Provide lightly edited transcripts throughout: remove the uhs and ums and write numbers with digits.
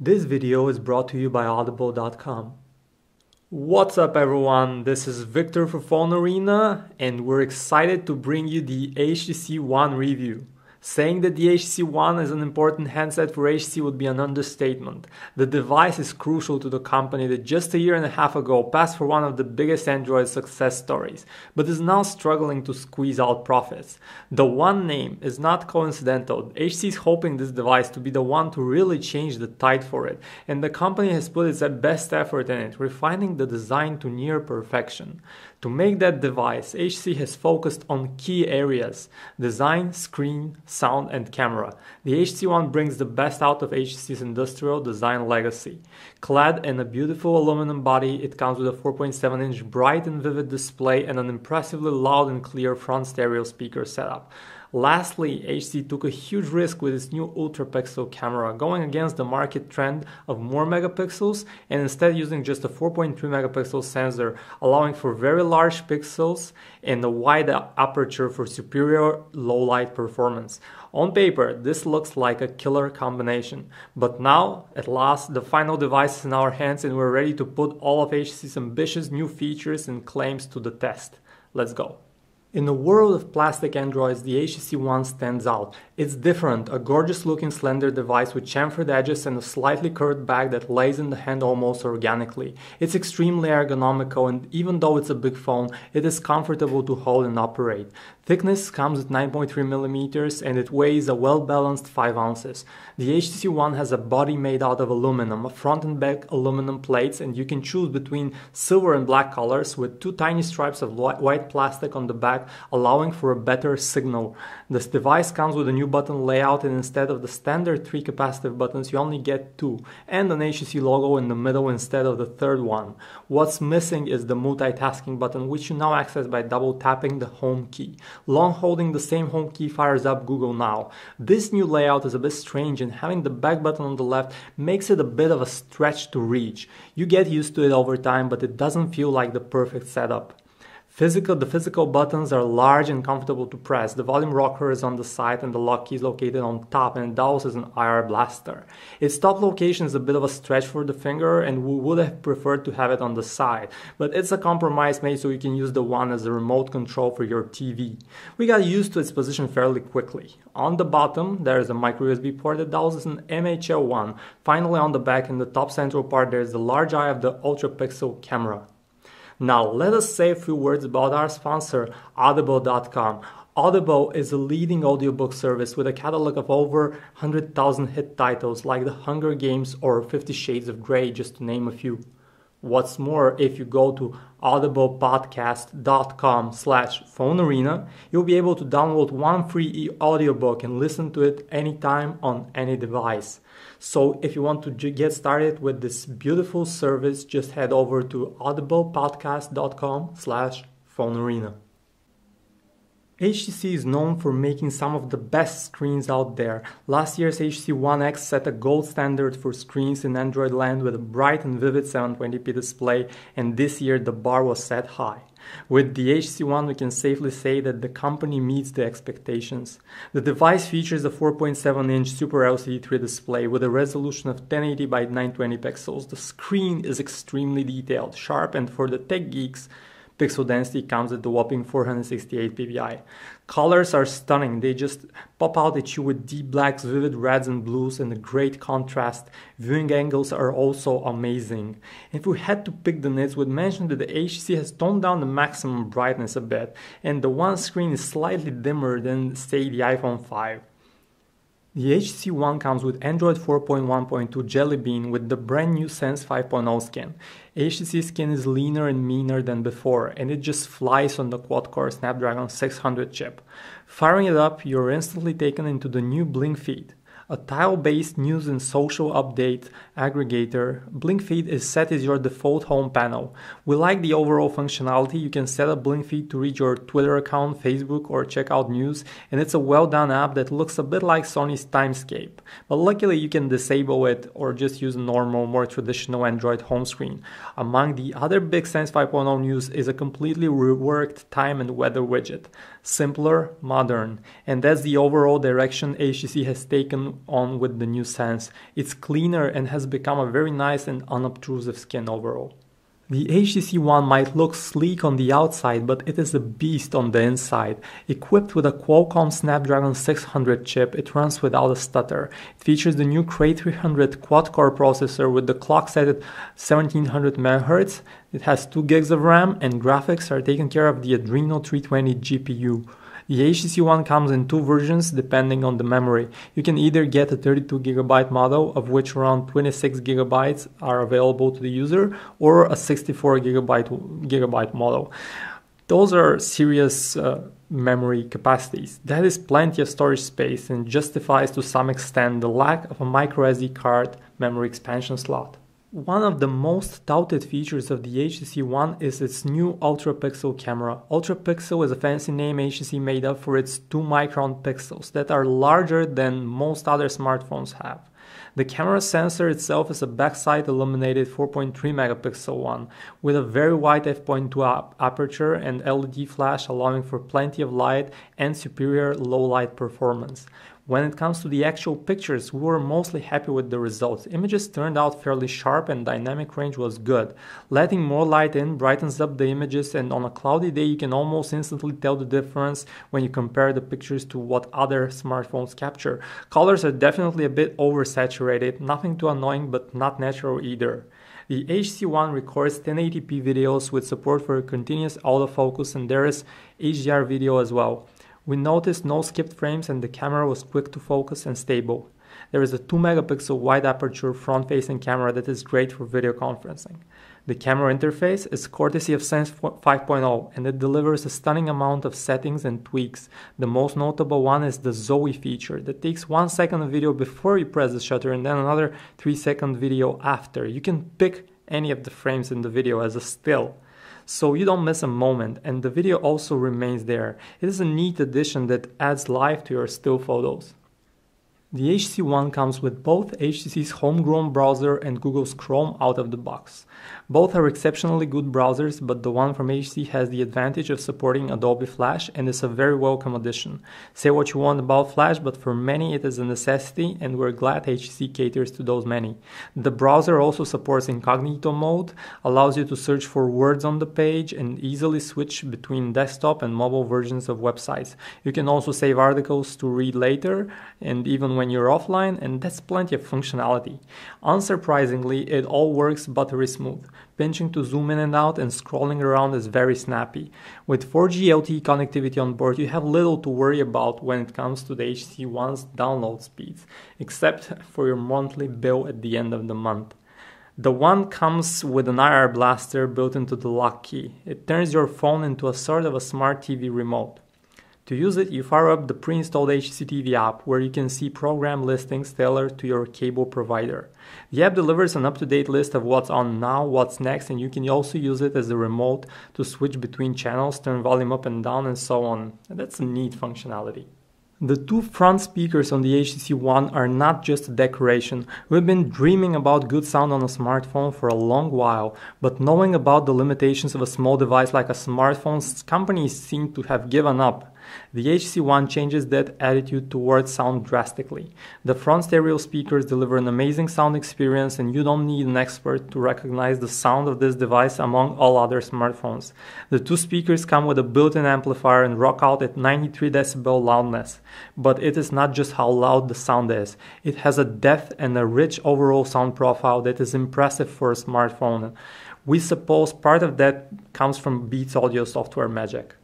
This video is brought to you by Audible.com. What's up everyone, this is Victor for Phone Arena and we're excited to bring you the HTC One review. Saying that the HTC One is an important handset for HTC would be an understatement. The device is crucial to the company that just a year and a half ago passed for one of the biggest Android success stories, but is now struggling to squeeze out profits. The One name is not coincidental. HTC is hoping this device to be the one to really change the tide for it, and the company has put its best effort in it, refining the design to near perfection. To make that device, HTC has focused on key areas: design, screen, sound and camera. The HTC One brings the best out of HTC's industrial design legacy. Clad in a beautiful aluminum body, it comes with a 4.7-inch bright and vivid display and an impressively loud and clear front stereo speaker setup. Lastly, HTC took a huge risk with its new ultra-pixel camera, going against the market trend of more megapixels and instead using just a 4.3 megapixel sensor, allowing for very large pixels and a wide aperture for superior low-light performance. On paper, this looks like a killer combination, but now, at last, the final device is in our hands and we're ready to put all of HTC's ambitious new features and claims to the test. Let's go. In the world of plastic Androids, the HTC One stands out. It's different, a gorgeous looking slender device with chamfered edges and a slightly curved back that lays in the hand almost organically. It's extremely ergonomical, and even though it's a big phone, it is comfortable to hold and operate. Thickness comes at 9.3mm and it weighs a well-balanced 5 ounces. The HTC One has a body made out of aluminum, front and back aluminum plates, and you can choose between silver and black colors with 2 tiny stripes of white plastic on the back, allowing for a better signal. This device comes with a new button layout, and instead of the standard 3 capacitive buttons you only get 2, and an HTC logo in the middle instead of the third one. What's missing is the multitasking button, which you now access by double tapping the home key. Long holding the same home key fires up Google Now. This new layout is a bit strange, and having the back button on the left makes it a bit of a stretch to reach. You get used to it over time, but it doesn't feel like the perfect setup. The physical buttons are large and comfortable to press. The volume rocker is on the side and the lock key is located on top, and it also is an IR blaster. Its top location is a bit of a stretch for the finger, and we would have preferred to have it on the side, but it's a compromise made so you can use the One as a remote control for your TV. We got used to its position fairly quickly. On the bottom there is a micro USB port that doubles as an MHL1. Finally, on the back in the top central part there is the large eye of the ultra-pixel camera. Now let us say a few words about our sponsor, Audible.com. Audible is a leading audiobook service with a catalog of over 100,000 hit titles like The Hunger Games or 50 Shades of Grey, just to name a few. What's more, if you go to audiblepodcast.com/phonearena, you'll be able to download one free audiobook and listen to it anytime on any device. So if you want to get started with this beautiful service, just head over to audiblepodcast.com/phonearena. HTC is known for making some of the best screens out there. Last year's HTC One X set a gold standard for screens in Android land with a bright and vivid 720p display, and this year the bar was set high. With the HTC One, we can safely say that the company meets the expectations. The device features a 4.7-inch Super LCD 3 display with a resolution of 1080 by 920 pixels. The screen is extremely detailed, sharp, and for the tech geeks, pixel density comes at the whopping 468 ppi. Colors are stunning, they just pop out at you with deep blacks, vivid reds and blues, and a great contrast. Viewing angles are also amazing. If we had to pick the nits, we'd mention that the HTC has toned down the maximum brightness a bit, and the One screen is slightly dimmer than, say, the iPhone 5. The HTC One comes with Android 4.1.2 Jelly Bean with the brand new Sense 5.0 skin. HTC skin is leaner and meaner than before, and it just flies on the quad-core Snapdragon 600 chip. Firing it up, you're instantly taken into the new Blink feed. A tile-based news and social update aggregator, Blink Feed is set as your default home panel. We like the overall functionality. You can set up Blink Feed to reach your Twitter account, Facebook, or check out news, and it's a well-done app that looks a bit like Sony's Timescape. But luckily you can disable it or just use a normal, more traditional Android home screen. Among the other big Sense 5.0 news is a completely reworked time and weather widget. Simpler, modern, and that's the overall direction HTC has taken on with the new Sense. It's cleaner and has become a very nice and unobtrusive skin overall. The HTC One might look sleek on the outside, but it is a beast on the inside. Equipped with a Qualcomm Snapdragon 600 chip, it runs without a stutter. It features the new Cray 300 quad-core processor with the clock set at 1700 MHz. It has 2 GB of RAM, and graphics are taken care of the Adreno 320 GPU. The HTC One comes in 2 versions depending on the memory. You can either get a 32GB model, of which around 26GB are available to the user, or a 64GB model. Those are serious memory capacities. That is plenty of storage space and justifies to some extent the lack of a microSD card memory expansion slot. One of the most touted features of the HTC One is its new ultra-pixel camera. Ultra-pixel is a fancy name HTC made up for its 2-micron pixels that are larger than most other smartphones have. The camera sensor itself is a backside illuminated 4.3 megapixel one with a very wide f.2 aperture and LED flash, allowing for plenty of light and superior low light performance. When it comes to the actual pictures, we were mostly happy with the results. Images turned out fairly sharp and dynamic range was good. Letting more light in brightens up the images, and on a cloudy day you can almost instantly tell the difference when you compare the pictures to what other smartphones capture. Colors are definitely a bit oversaturated, nothing too annoying but not natural either. The HTC One records 1080p videos with support for continuous autofocus, and there is HDR video as well. We noticed no skipped frames and the camera was quick to focus and stable. There is a 2-megapixel wide aperture front-facing camera that is great for video conferencing. The camera interface is courtesy of Sense 5.0 and it delivers a stunning amount of settings and tweaks. The most notable one is the Zoe feature that takes 1 second of video before you press the shutter and then another 3-second video after. You can pick any of the frames in the video as a still, so you don't miss a moment, and the video also remains there. It is a neat addition that adds life to your still photos. The HTC One comes with both HTC's homegrown browser and Google's Chrome out of the box. Both are exceptionally good browsers, but the one from HTC has the advantage of supporting Adobe Flash and is a very welcome addition. Say what you want about Flash, but for many it is a necessity, and we're glad HTC caters to those many. The browser also supports incognito mode, allows you to search for words on the page, and easily switch between desktop and mobile versions of websites. You can also save articles to read later, and even when you're offline, and that's plenty of functionality. Unsurprisingly, it all works buttery smooth. Pinching to zoom in and out and scrolling around is very snappy. With 4G LTE connectivity on board, you have little to worry about when it comes to the HTC One's download speeds, except for your monthly bill at the end of the month. The One comes with an IR blaster built into the lock key. It turns your phone into a sort of a smart TV remote. To use it, you fire up the pre-installed HTC TV app, where you can see program listings tailored to your cable provider. The app delivers an up-to-date list of what's on now, what's next, and you can also use it as a remote to switch between channels, turn volume up and down, and so on. And that's a neat functionality. The 2 front speakers on the HTC One are not just a decoration. We've been dreaming about good sound on a smartphone for a long while, but knowing about the limitations of a small device like a smartphone, companies seem to have given up. The HTC One changes that attitude towards sound drastically. The front stereo speakers deliver an amazing sound experience, and you don't need an expert to recognize the sound of this device among all other smartphones. The 2 speakers come with a built-in amplifier and rock out at 93 decibel loudness. But it is not just how loud the sound is. It has a depth and a rich overall sound profile that is impressive for a smartphone. We suppose part of that comes from Beats Audio software magic.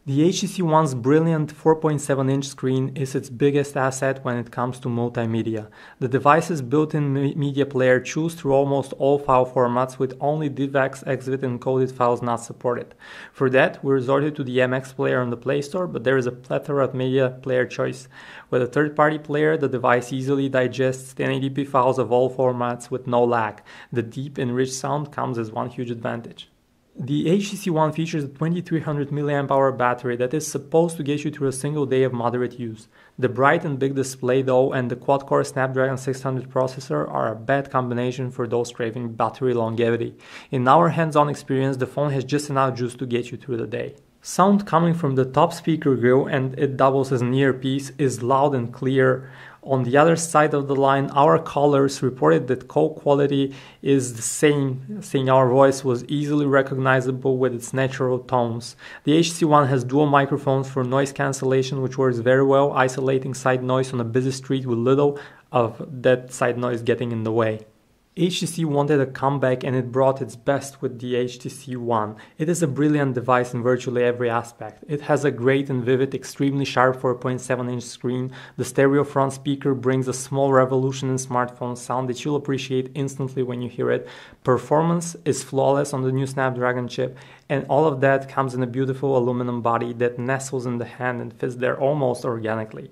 The HTC One's brilliant 4.7-inch screen is its biggest asset when it comes to multimedia. The device's built-in media player chews through almost all file formats, with only DivX exit encoded files not supported. For that, we resorted to the MX player on the Play Store, but there is a plethora of media player choice. With a third-party player, the device easily digests 1080p files of all formats with no lag. The deep and rich sound comes as one huge advantage. The HTC One features a 2300 mAh battery that is supposed to get you through a single day of moderate use. The bright and big display though and the quad-core Snapdragon 600 processor are a bad combination for those craving battery longevity. In our hands-on experience, the phone has just enough juice to get you through the day. Sound coming from the top speaker grill, and it doubles as an earpiece, is loud and clear. On the other side of the line, our callers reported that call quality is the same, saying our voice was easily recognizable with its natural tones. The HTC One has dual microphones for noise cancellation, which works very well, isolating side noise on a busy street with little of that side noise getting in the way. HTC wanted a comeback and it brought its best with the HTC One. It is a brilliant device in virtually every aspect. It has a great and vivid, extremely sharp 4.7-inch screen. The stereo front speaker brings a small revolution in smartphone sound that you'll appreciate instantly when you hear it. Performance is flawless on the new Snapdragon chip, and all of that comes in a beautiful aluminum body that nestles in the hand and fits there almost organically.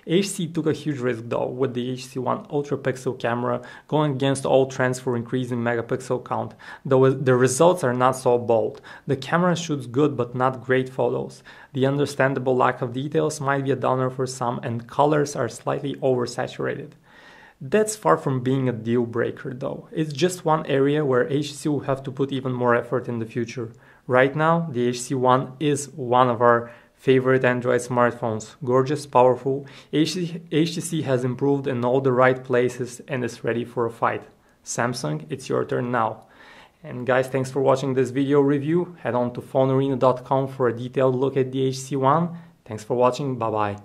HTC took a huge risk though with the HTC One Ultra Pixel camera, going against all trends for increasing megapixel count, though the results are not so bold. The camera shoots good but not great photos. The understandable lack of details might be a downer for some, and colors are slightly oversaturated. That's far from being a deal breaker though. It's just one area where HTC will have to put even more effort in the future. Right now, the HTC One is one of our favorite Android smartphones. Gorgeous, powerful. HTC has improved in all the right places and is ready for a fight. Samsung, it's your turn now. And guys, thanks for watching this video review. Head on to phonearena.com for a detailed look at the HTC One. Thanks for watching. Bye bye.